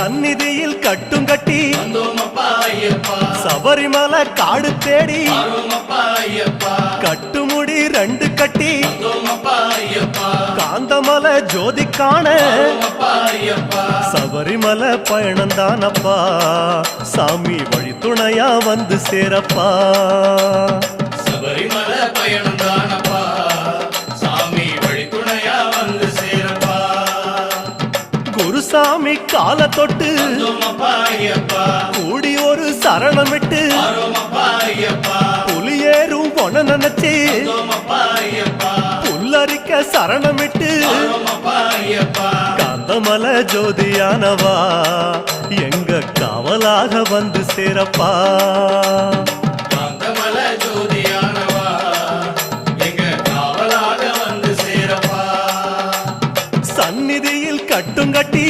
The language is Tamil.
சந்நிதியில் கட்டும் கட்டி சபரிமலை காடு தேடி கட்டுமுடி 2 கட்டி காந்தமலை ஜோதி காண சபரிமலை பயணந்தானப்பா சாமி வழி துணையா வந்து சேரப்பா சபரிமலை பயணந்தானப்பா சாமி வழி துணையா வந்து சேரப்பா குருசாமி கால தொட்டு கூடி ஒரு சரணமிட்டு புலியேறும் பொன நினைச்சு புல்லரிக்க சரணமிட்டு காந்தமலை ஜோதியானவா எங்க காவலாக வந்து சேரப்பா காந்தமலை ஜோதியானவா எங்க காவலாக வந்து சேரப்பா சந்நிதியில் கட்டும் கட்டி